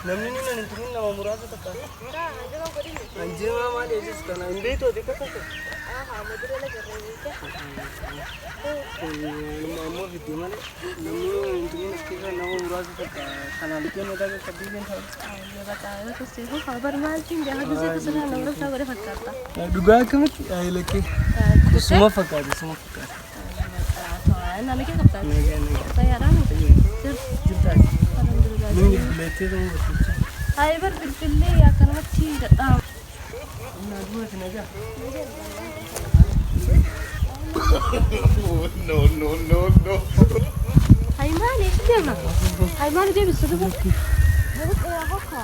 namni ni nan turin nama murasa takka anjima ma da yake kana inde to dika kake aha madura la garrete mamma fiti male namni turin skira nama murasa takka kana dike ne daga kadin ta ya bata ko sai ko khabar maltin da hadu sai kusana nawra sa gore fakkarta duga kamati ay lake suma fakkarta to ana lake kapta tayyaran jibta من بلاتيرو هاي برد بالله يا كلمة شيء دام نادوة نجا no هاي مالي كده هاي مالي جاي بالصدفة بس يا هكا